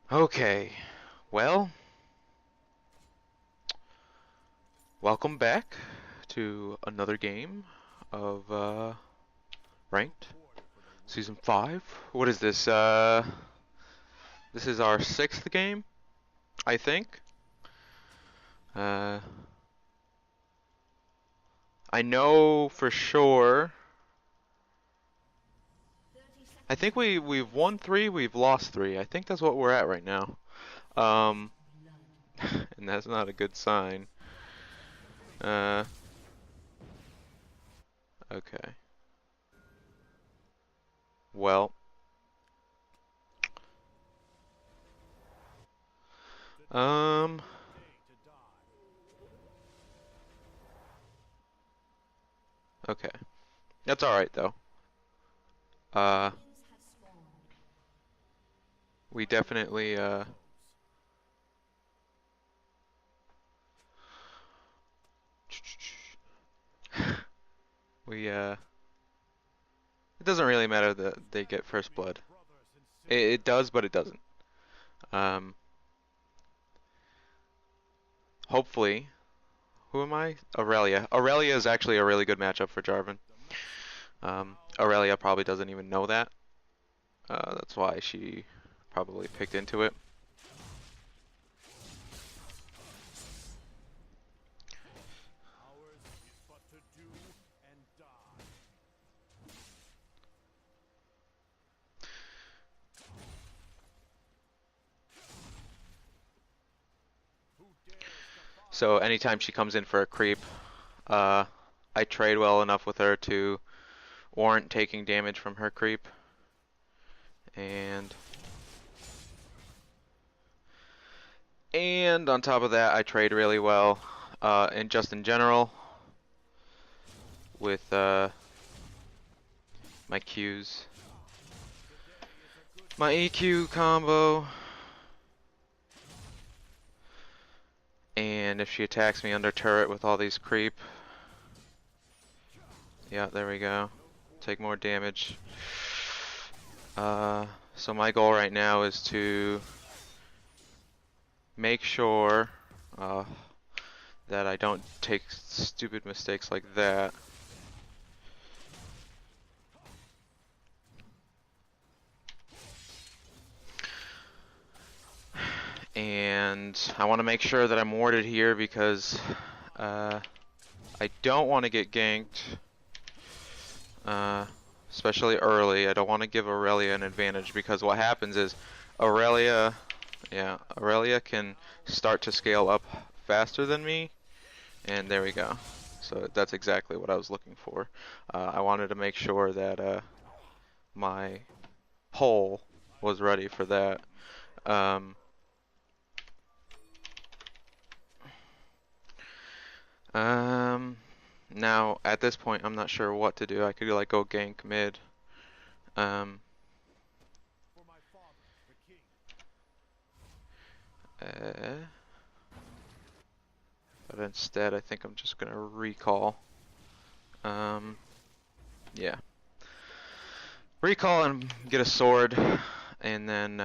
Okay, well, welcome back to another game of Ranked Season 5. What is this? This is our sixth game, I think. Uh, I know for sure. I think we've won three, we've lost three. I think that's what we're at right now. Um, and that's not a good sign. Uh, okay. Well, um, okay. That's all right though. Uh, we definitely we it doesn't really matter that they get first blood. It does, but it doesn't. Um, hopefully, who am I? Aurelia. Aurelia is actually a really good matchup for Jarvan. Aurelia probably doesn't even know that. That's why she probably picked into it. So anytime she comes in for a creep, uh, I trade well enough with her to warrant taking damage from her creep. And on top of that, I trade really well, and just in general with my Qs, my EQ combo, and if she attacks me under turret with all these creep, yeah, there we go. Take more damage. So my goal right now is to make sure that I don't take stupid mistakes like that. And I want to make sure that I'm warded here because I don't want to get ganked, especially early. I don't want to give Aurelia an advantage because what happens is Aurelia can start to scale up faster than me, and there we go. So that's exactly what I was looking for. I wanted to make sure that my pole was ready for that. Now at this point, I'm not sure what to do. I could like go gank mid. Um, uh, but instead, I think I'm just gonna recall. Yeah, recall and get a sword, and then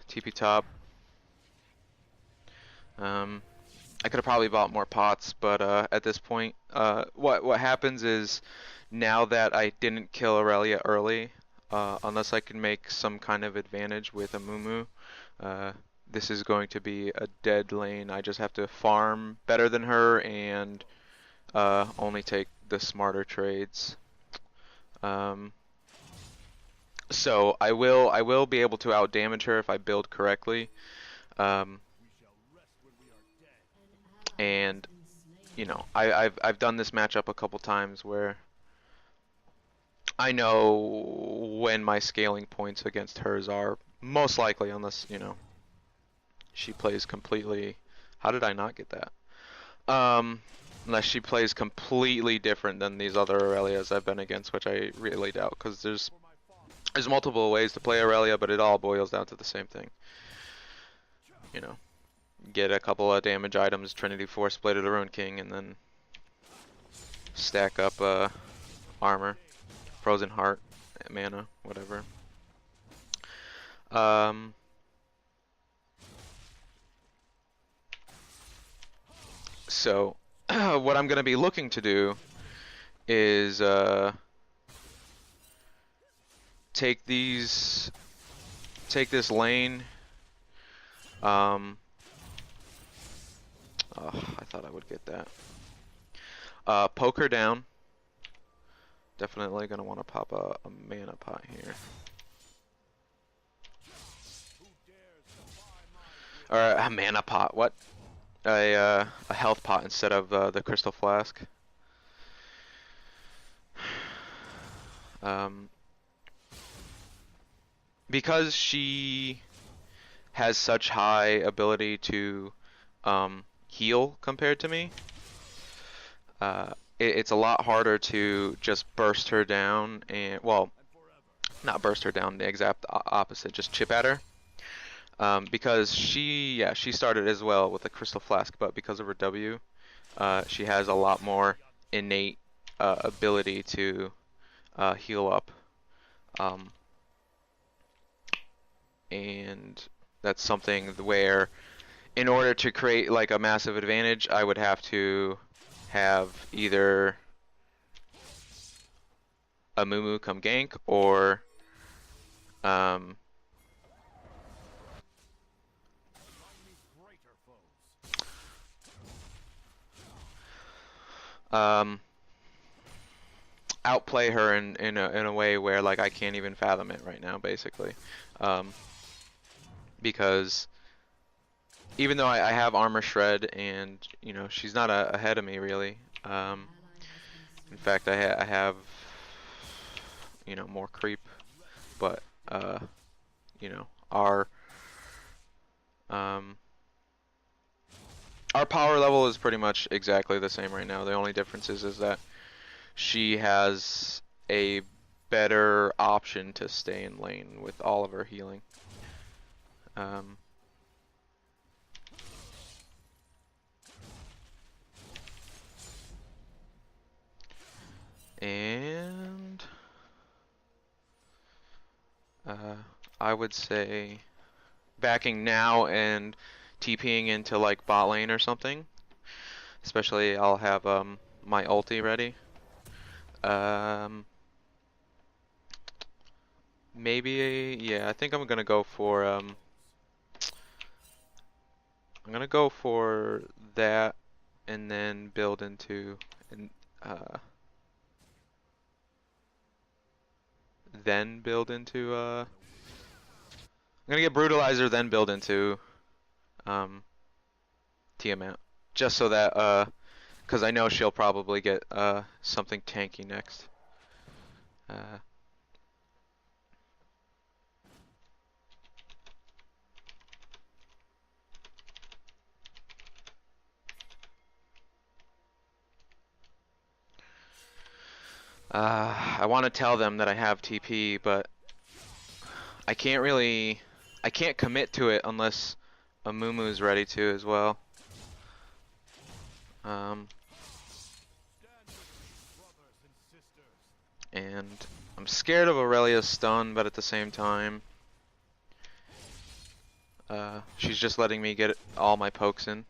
TP top. I could have probably bought more pots, but at this point, what happens is now that I didn't kill Aurelia early, unless I can make some kind of advantage with a Mumu, this is going to be a dead lane. I just have to farm better than her and only take the smarter trades. So I will be able to outdamage her if I build correctly. And you know, I've done this matchup a couple times where I know when my scaling points against hers are most likely, unless you know she plays completely. How did I not get that? Um, Unless she plays completely different than these other Aurelias I've been against, which I really doubt, because there's multiple ways to play Aurelia, but it all boils down to the same thing. You know, get a couple of damage items, Trinity Force, Blade of the Ruined King, and then stack up armor, Frozen Heart, mana, whatever. Um, So what I'm gonna be looking to do is take this lane. Oh, I thought I would get that. Poke her down. Definitely gonna want to pop a mana pot here. Or a mana pot. What? A health pot instead of the crystal flask. Because she has such high ability to heal compared to me, it's a lot harder to just burst her down and, well, not burst her down, the exact opposite, just chip at her. Because she started as well with a crystal flask, but because of her W, she has a lot more innate ability to heal up. And that's something where, in order to create like a massive advantage, I would have to have either a Mumu come gank or outplay her in a way where like I can't even fathom it right now, basically. Because even though I have armor shred and you know she's not ahead of me really. In fact, I have you know more creep, but you know our power level is pretty much exactly the same right now. The only difference is that she has a better option to stay in lane with all of her healing. And I would say backing now and TPing into like bot lane or something. Especially I'll have my ulti ready. Maybe yeah, I think I'm gonna go for that and then build into I'm gonna get Brutalizer, then build into Tiamat. Just so that because I know she'll probably get something tanky next. I want to tell them that I have TP, but I can't commit to it unless Amumu's ready to as well. And I'm scared of Aurelia's stun, but at the same time, she's just letting me get all my pokes in.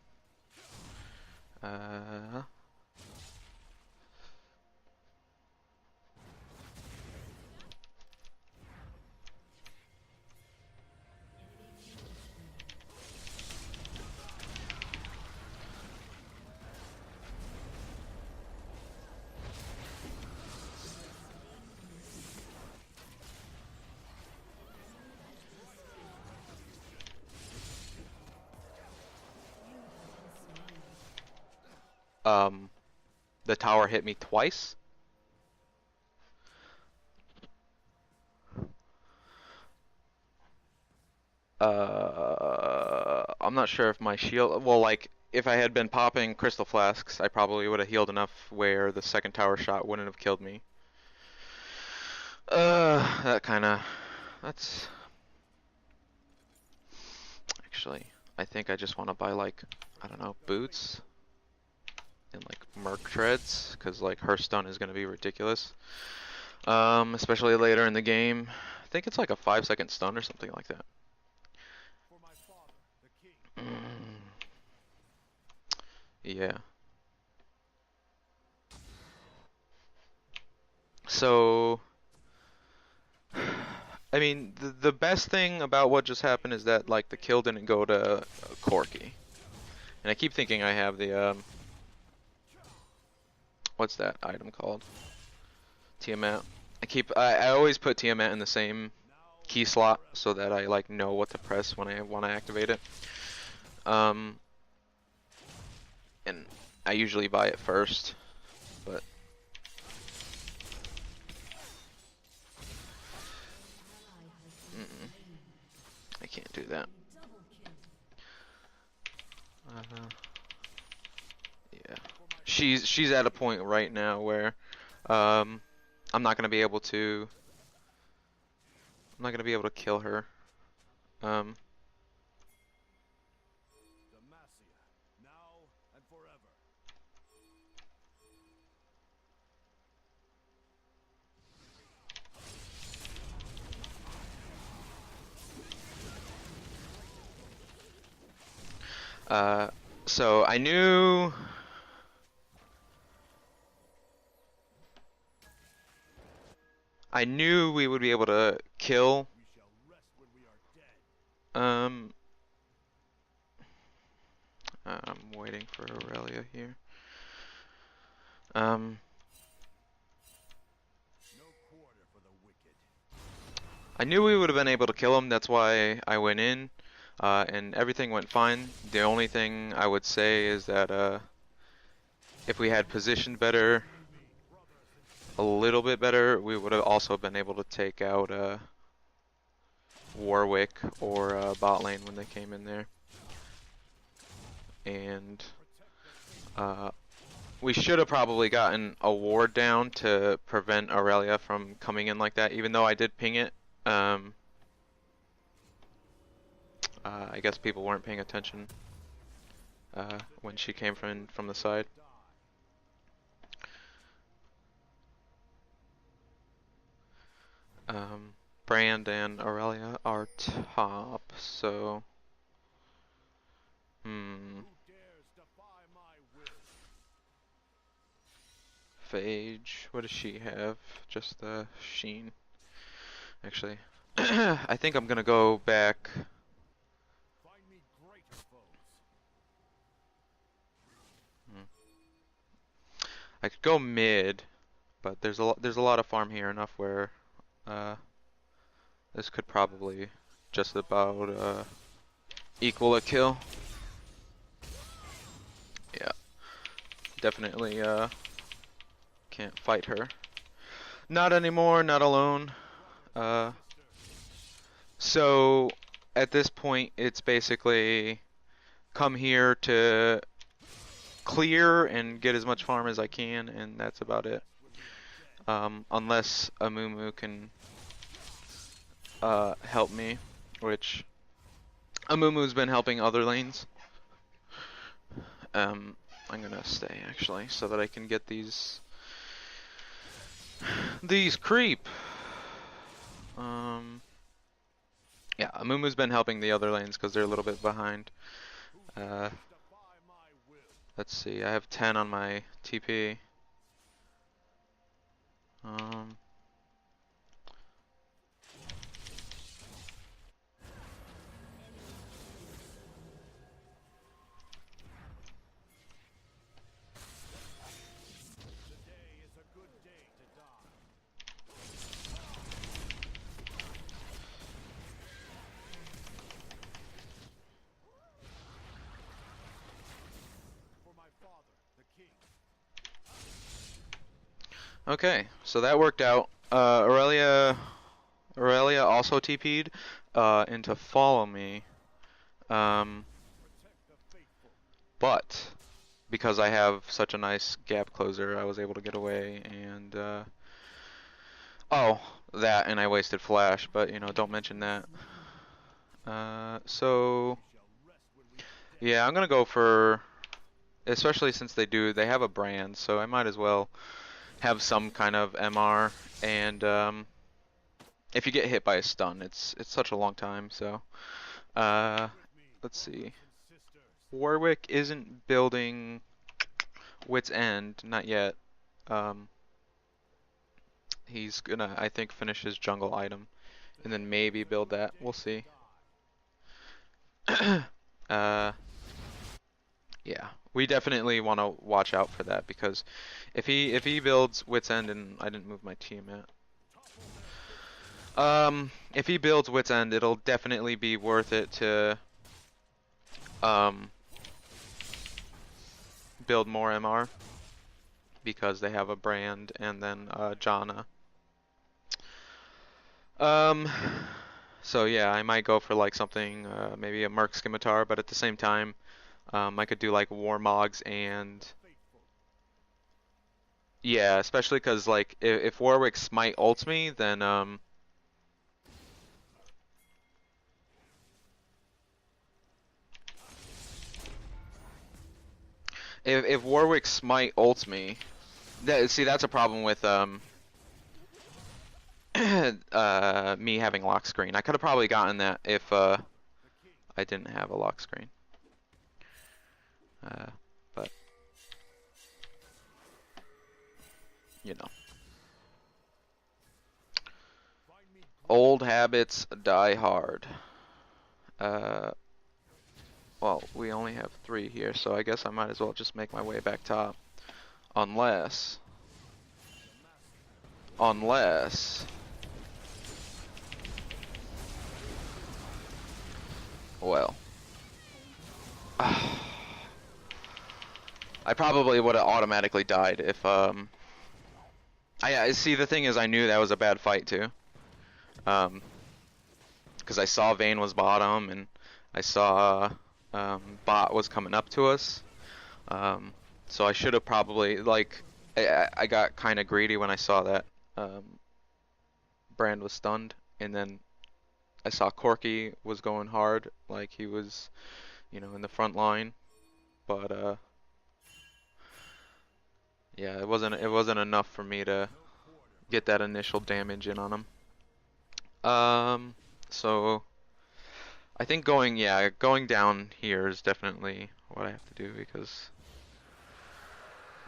The tower hit me twice. I'm not sure if my shield, well, like, if I had been popping crystal flasks, I probably would have healed enough where the second tower shot wouldn't have killed me. That's... Actually, I think I just want to buy, like, I don't know, boots and, like, Merc treads, because, like, her stun is going to be ridiculous. Especially later in the game. I think it's like a 5-second stun or something like that. Yeah. So, I mean, the best thing about what just happened is that like the kill didn't go to Corki, and I keep thinking I have the what's that item called? Tiamat. I always put Tiamat in the same key slot so that I like know what to press when I want to activate it. Um, and I usually buy it first, but I can't do that. Yeah, she's at a point right now where um, I'm not gonna be able to. I'm not gonna be able to kill her. Um, so I knew we would be able to kill. Um, I'm waiting for Aurelia here. Um, I knew we would have been able to kill him. That's why I went in, and everything went fine. The only thing I would say is that if we had positioned better, a little bit better, we would have also been able to take out Warwick or bot lane when they came in there. And we should have probably gotten a ward down to prevent Aurelia from coming in like that, even though I did ping it. I guess people weren't paying attention when she came from the side. Brand and Aurelia are top, so Phage, what does she have? Just the Sheen. Actually, I think I'm gonna go back. I could go mid, but there's a lot of farm here, enough where this could probably just about equal a kill. Yeah, definitely can't fight her. Not anymore, not alone. So at this point, it's basically come here to clear and get as much farm as I can, and that's about it. Unless Amumu can help me, which Amumu's been helping other lanes. I'm gonna stay actually, so that I can get these creep. Yeah, Amumu's been helping the other lanes because they're a little bit behind. Let's see, I have 10 on my TP. Okay, so that worked out. Aurelia also TP'd in to follow me. But because I have such a nice gap closer, I was able to get away and oh, that, and I wasted flash, but you know, don't mention that. So yeah, I'm gonna go for, especially since they have a brand, so I might as well have some kind of MR, and if you get hit by a stun, it's such a long time, so let's see. Warwick isn't building Wit's End, not yet. He's gonna, I think, finish his jungle item and then maybe build that. We'll see. uh, yeah, we definitely want to watch out for that because if he builds Wit's End, and I didn't move my team yet. If he builds Wit's End, it'll definitely be worth it to um build more MR because they have a brand and then Janna. Um, so yeah, I might go for like something, maybe a Merc Scimitar, but at the same time, I could do like Warmogs and yeah, especially because like if Warwick Smite ults me, then if Warwick Smite ults me, see that's a problem with me having lock screen. I could have probably gotten that if I didn't have a lock screen. But you know, old habits die hard. Well, we only have 3 here, so I guess I might as well just make my way back top. Unless, well, I probably would have automatically died if I see the thing is I knew that was a bad fight too. Because I saw Vayne was bottom and I saw bot was coming up to us. So I should have probably like I got kind of greedy when I saw that Brand was stunned, and then I saw Corki was going hard, like he was, you know, in the front line. But yeah, it wasn't enough for me to get that initial damage in on him. So I think going down here is definitely what I have to do because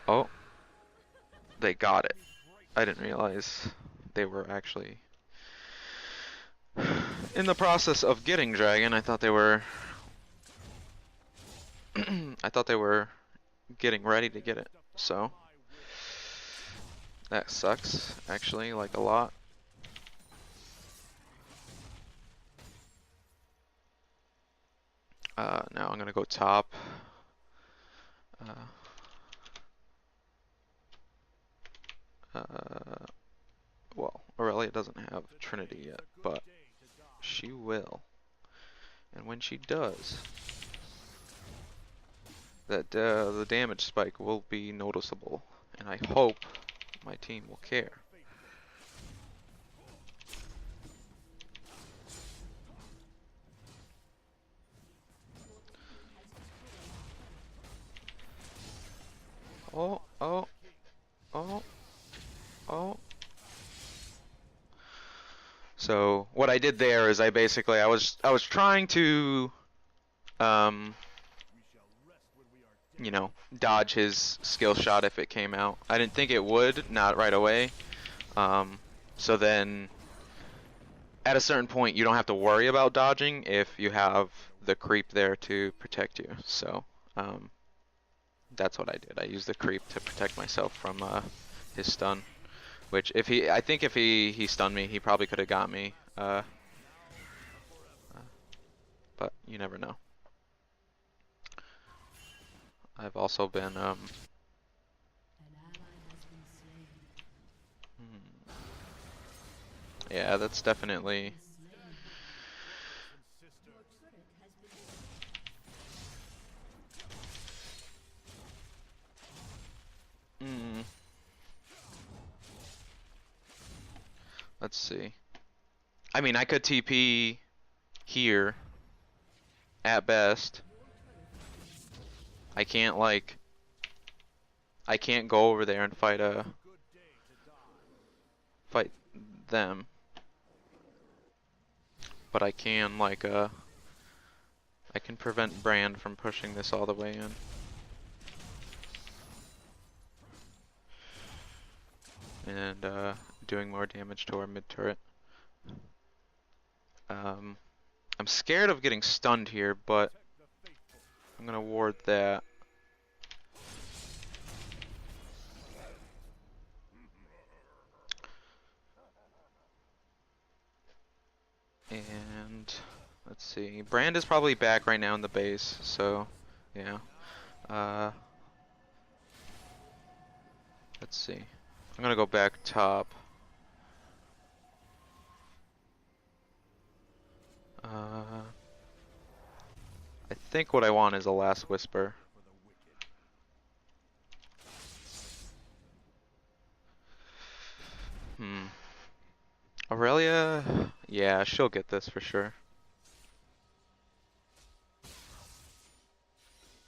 oh, they got it. I didn't realize they were actually in the process of getting dragon. I thought they were I thought they were getting ready to get it. So that sucks actually, like a lot. Now I'm gonna go top. Well, Aurelia doesn't have Trinity yet, but she will. And when she does, that the damage spike will be noticeable, and I hope my team will care. Oh, oh, oh, oh. So what I did there is I was trying to you know, dodge his skill shot if it came out. I didn't think it would, not right away. So then at a certain point you don't have to worry about dodging if you have the creep there to protect you. So that's what I did. I used the creep to protect myself from his stun. Which I think if he stunned me, he probably could have got me. But you never know. I've also been yeah, that's definitely let's see. I mean, I could TP here at best. I can't go over there and fight them. But I can I can prevent Brand from pushing this all the way in. And doing more damage to our mid turret. I'm scared of getting stunned here, but I'm gonna ward that. And let's see. Brand is probably back right now in the base, so yeah. Let's see. I'm gonna go back top. I think what I want is a last whisper. Aurelia, yeah, she'll get this for sure.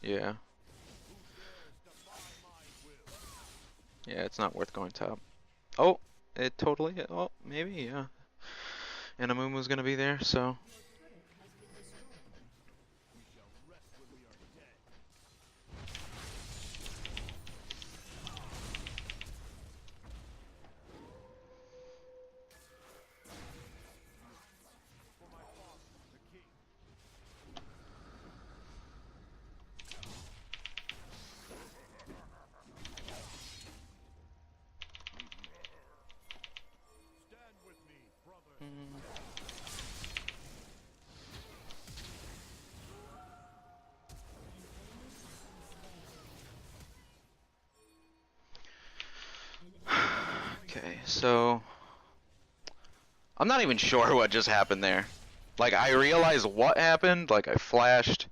Yeah. Yeah, it's not worth going top. Oh, it totally, oh, maybe, yeah. And Amumu's gonna be there, so. Okay, so I'm not even sure what just happened there. Like, I realized what happened, like I flashed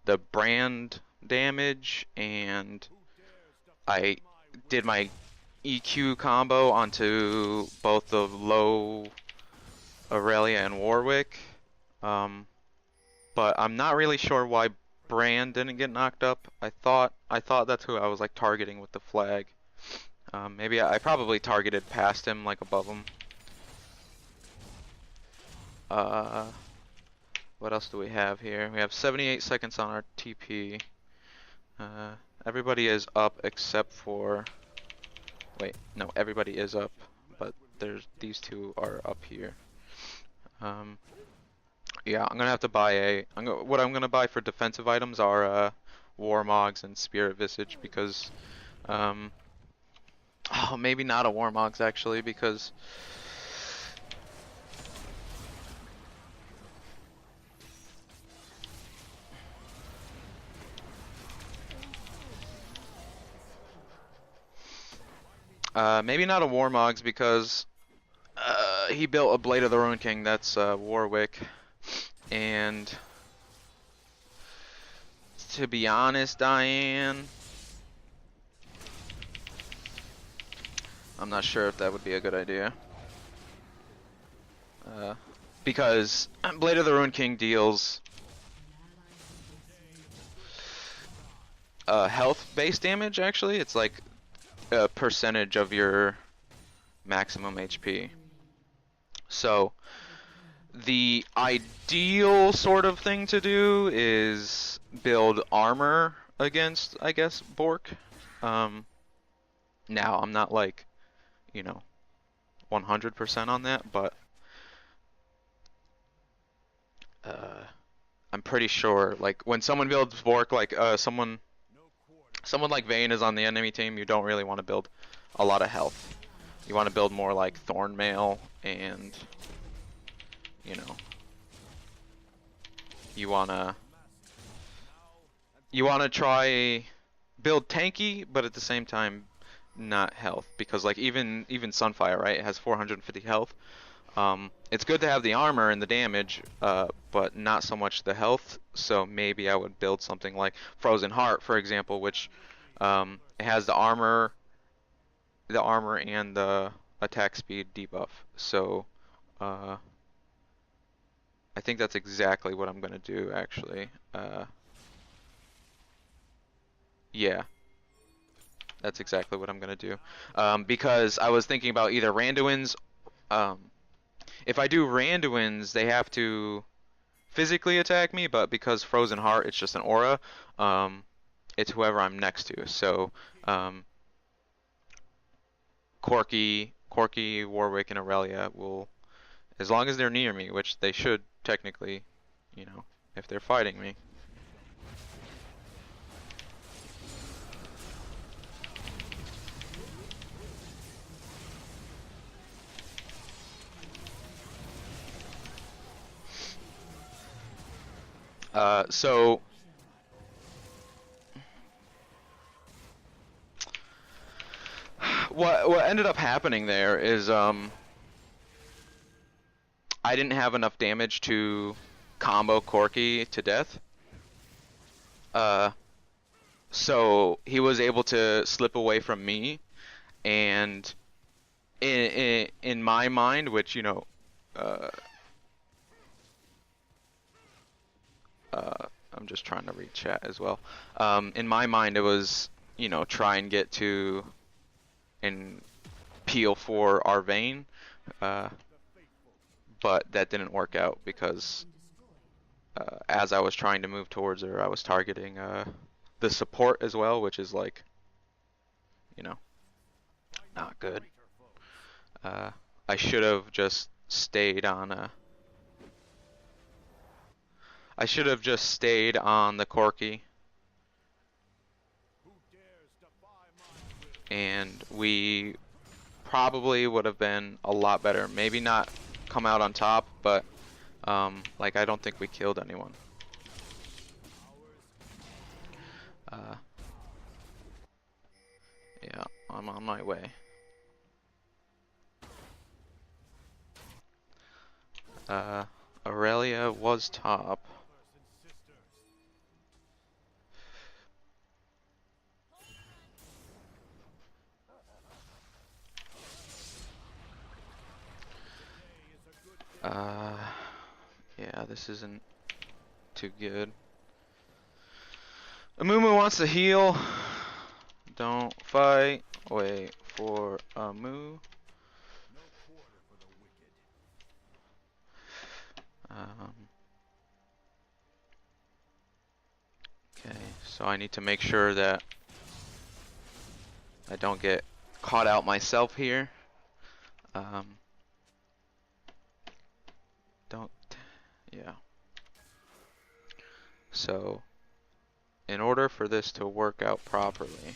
the brand damage and I did my EQ combo onto both the low Aurelia and Warwick. But I'm not really sure why Brand didn't get knocked up. I thought that's who I was like targeting with the flag. Maybe I probably targeted past him, like above him. What else do we have here? We have 78 seconds on our TP. Everybody is up except for... Wait, no, everybody is up, but these two are up here. Yeah, I'm gonna have to buy what I'm gonna buy for defensive items are War Mogs and Spirit Visage because oh, maybe not a War Mogs actually because maybe not a War Mogs because he built a Blade of the Ruin King. That's Warwick, and to be honest, Diane, I'm not sure if that would be a good idea. Because Blade of the Ruin King deals health-based damage, actually. It's like a percentage of your maximum HP. So, the ideal sort of thing to do is build armor against, I guess, Bork. Now, I'm not like, 100% on that, but I'm pretty sure, like, when someone builds Bork, like, someone like Vayne is on the enemy team, you don't really want to build a lot of health. You want to build more like Thornmail and, you wanna try build tanky, but at the same time not health, because like even Sunfire, right? It has 450 health. It's good to have the armor and the damage, but not so much the health. So maybe I would build something like Frozen Heart, for example, which it has the armor and the attack speed debuff. So I think that's exactly what I'm gonna do, actually. Yeah, that's exactly what I'm gonna do. Because I was thinking about either Randuin's. If I do Randuin's, they have to physically attack me, but because Frozen Heart, it's just an aura. It's whoever I'm next to. So, Corki Corki, Warwick, and Aurelia will, as long as they're near me, which they should technically, you know, if they're fighting me. So what ended up happening there is I didn't have enough damage to combo Corki to death. Uh, so he was able to slip away from me, and in my mind, which you know, uh, I'm just trying to read chat as well. In my mind, it was, you know, try and get to and peel for our vein, but that didn't work out because as I was trying to move towards her, I was targeting the support as well, which is like, you know, not good. I should have just stayed on I should have just stayed on the Corki, and we probably would have been a lot better. Maybe not come out on top, but like I don't think we killed anyone. Yeah, I'm on my way. Aurelia was top. Yeah, this isn't too good. Amumu wants to heal. Don't fight. Wait for Amu. Okay, so I need to make sure that I don't get caught out myself here. Yeah. So, in order for this to work out properly,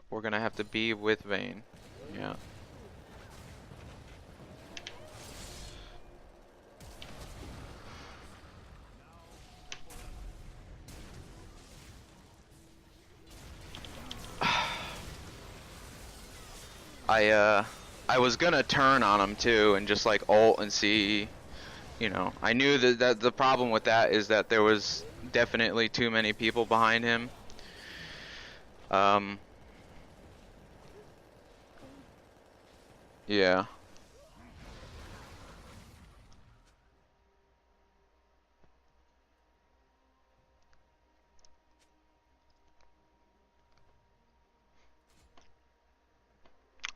we're gonna have to be with Vayne. Yeah. I was gonna turn on him too and just like ult and see, you know. I knew that the problem with that is that there was definitely too many people behind him. Yeah.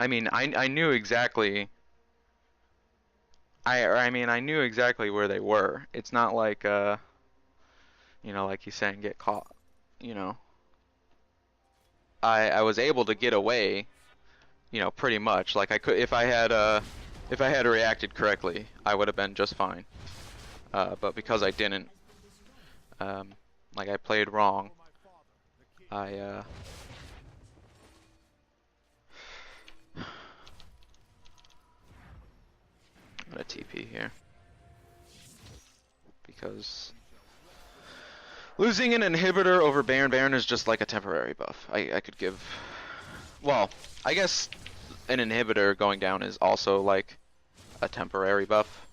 I mean, I knew exactly. I mean, I knew exactly where they were. It's not like you know, like he's saying, get caught. You know, I was able to get away. You know, pretty much. Like I could, if I had reacted correctly, I would have been just fine. But because I didn't, like I played wrong, I'm gonna TP here because losing an inhibitor over Baron is just like a temporary buff. I could give, well, I guess an inhibitor going down is also like a temporary buff,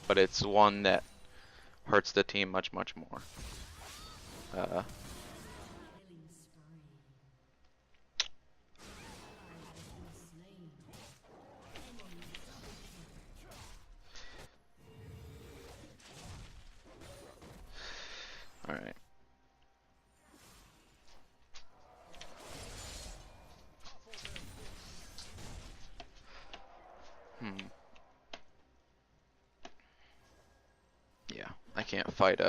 but it's one that hurts the team much more. All right. Yeah, I can't fight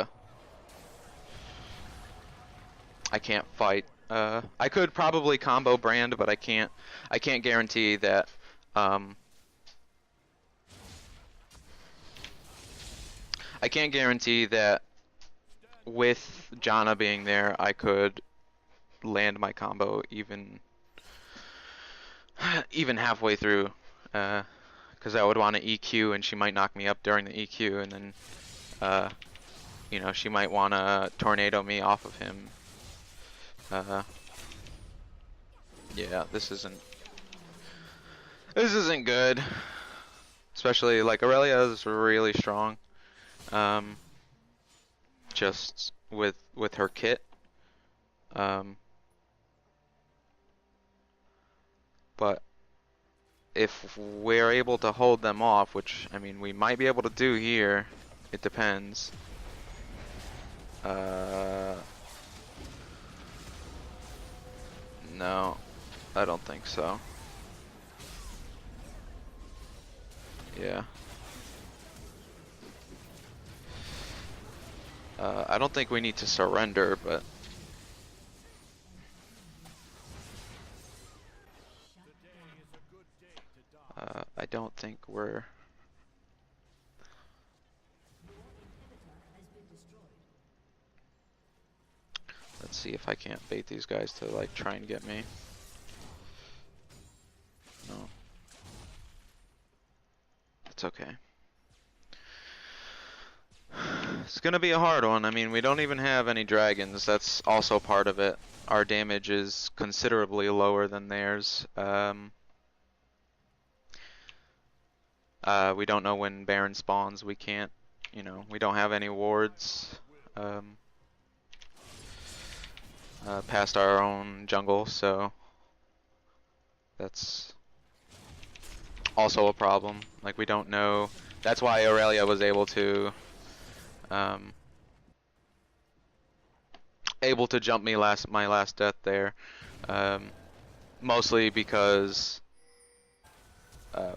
I could probably combo Brand, but I can't. I can't guarantee that. I can't guarantee that with Janna being there, I could land my combo even halfway through. Because I would want to EQ, and she might knock me up during the EQ, and then, you know, she might want to tornado me off of him. Yeah, this isn't good. Especially like Aurelia is really strong. Just with her kit. But if we're able to hold them off, which I mean we might be able to do here, it depends. No, I don't think so. Yeah. I don't think we need to surrender, but I don't think we're... Let's see if I can't bait these guys to like try and get me. No. It's okay. It's gonna be a hard one. I mean, we don't even have any dragons. That's also part of it. Our damage is considerably lower than theirs. We don't know when Baron spawns. We can't, you know, we don't have any wards past our own jungle, so that's also a problem. Like, we don't know. That's why Aurelia was able to jump me my last death there, mostly because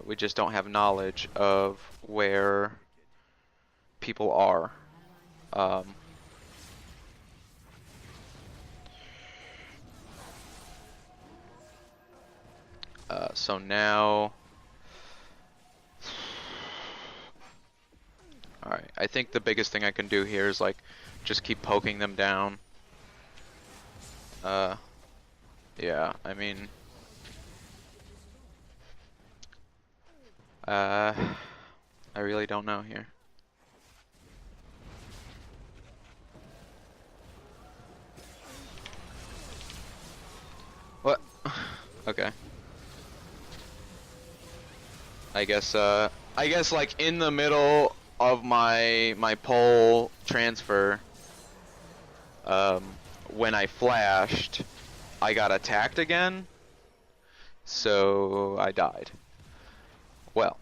we just don't have knowledge of where people are. So now, alright, I think the biggest thing I can do here is like just keep poking them down. Yeah, I mean, I really don't know here. What? Okay. I guess like in the middle of my pole transfer, when I flashed, I got attacked again, so I died. Well.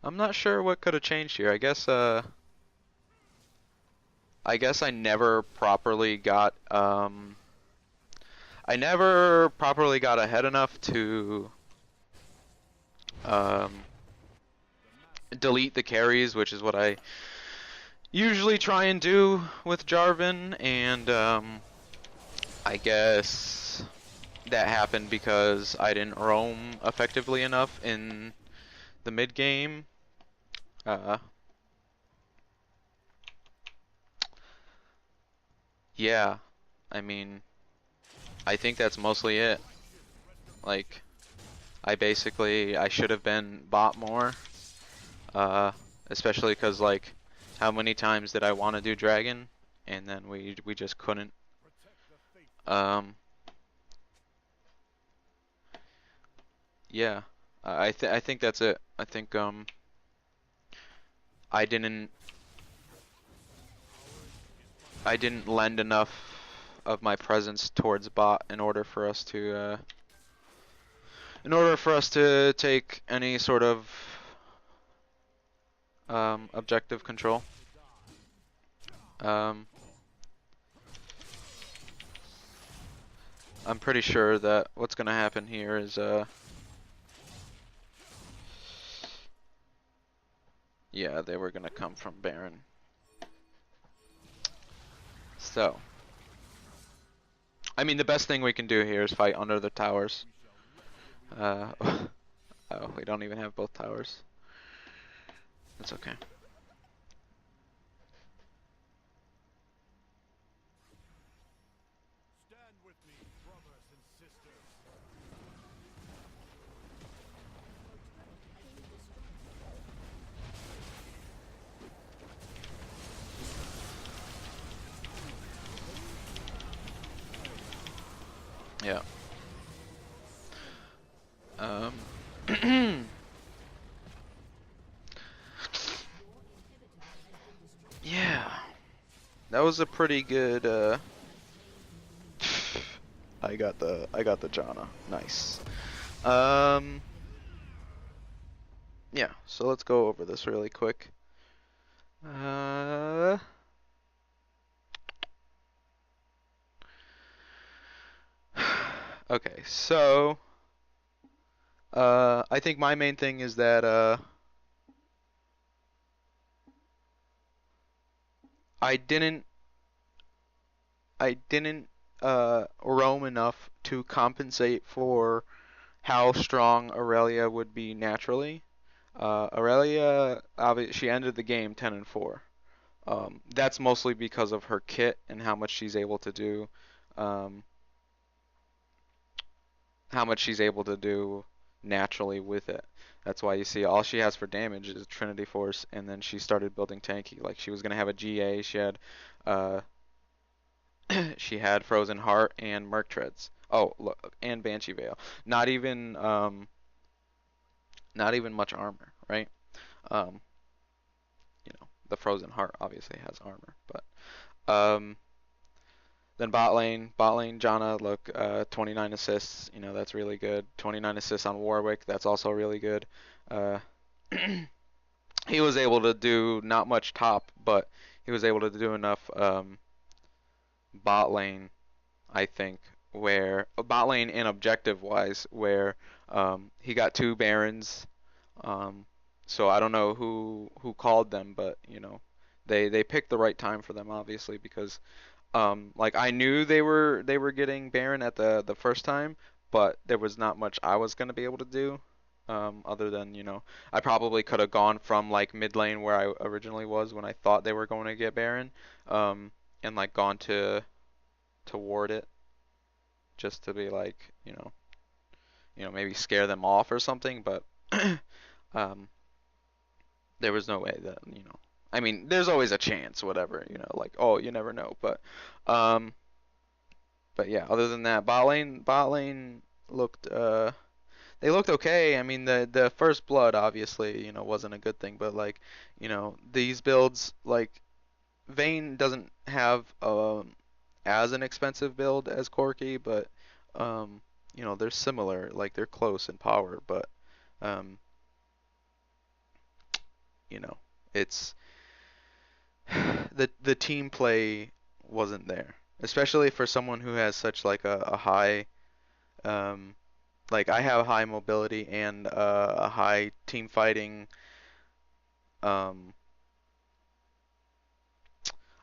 I'm not sure what could have changed here. I guess I never properly got ahead enough to delete the carries, which is what I usually try and do with Jarvan, and I guess that happened because I didn't roam effectively enough in the mid game. Yeah, I mean, I think that's mostly it. Like, I should have been bot more, especially because like, how many times did I want to do dragon, and then we just couldn't. Yeah, I think that's it. I think I didn't lend enough of my presence towards bot in order for us to take any sort of objective control. I'm pretty sure that what's gonna happen here is Yeah, they were gonna come from Baron. So, I mean, the best thing we can do here is fight under the towers. Uh, oh, we don't even have both towers. That's okay. yeah. Yeah. That was a pretty good I got the Janna. Nice. Um yeah, so let's go over this really quick. Uh Okay, so I think my main thing is that I didn't I didn't roam enough to compensate for how strong Aurelia would be naturally. Aurelia, she ended the game 10 and 4. That's mostly because of her kit and how much she's able to do. Um, how much she's able to do naturally with it. That's why you see all she has for damage is Trinity Force, and then she started building tanky. Like she was gonna have a GA, she had uh, she had Frozen Heart and Merc Treads. Oh, look, and Banshee Veil. Not even not even much armor, right? Um, the Frozen Heart obviously has armor, but then bot lane, Janna, look, 29 assists, that's really good. 29 assists on Warwick, that's also really good. Uh, he was able to do not much top, but he was able to do enough bot lane, I think, where bot lane and objective wise, where he got 2 Barons. Um, so I don't know who called them, but they picked the right time for them, obviously, because like I knew they were getting Baron at the first time, but there was not much I was gonna be able to do. Other than, I probably could have gone from like mid lane where I originally was when I thought they were going to get Baron, um, and like gone to ward it just to be like, maybe scare them off or something. But um, there was no way that, I mean, there's always a chance, whatever, like, oh, you never know. Um, but yeah, other than that, bot lane looked they looked okay. I mean, the first blood obviously, wasn't a good thing, but like, these builds like Vayne doesn't have as an expensive build as Corki, but um, they're similar, like they're close in power, but um, you know, it's the team play wasn't there, especially for someone who has such like a high um, like I have high mobility and a high team fighting um,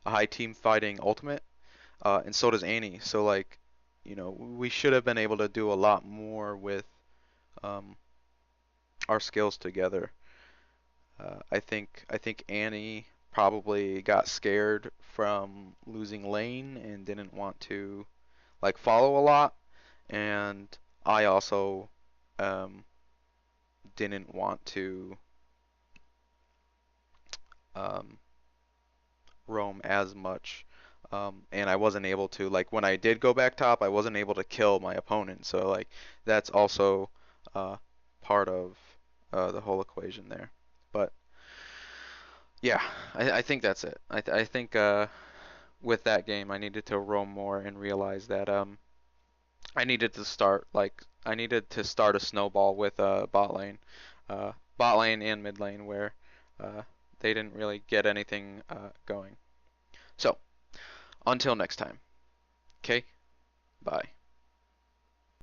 a high team fighting ultimate, and so does Annie. So like, we should have been able to do a lot more with um, our skills together. I think Annie probably got scared from losing lane and didn't want to like follow a lot, and I also um, didn't want to um, roam as much. And I wasn't able to, like, when I did go back top, I wasn't able to kill my opponent. So, like, that's also uh, part of the whole equation there. But yeah, I think that's it. I think with that game, I needed to roam more and realize that I needed to start a snowball with bot lane and mid lane where uh, they didn't really get anything going. So until next time. Okay? Bye.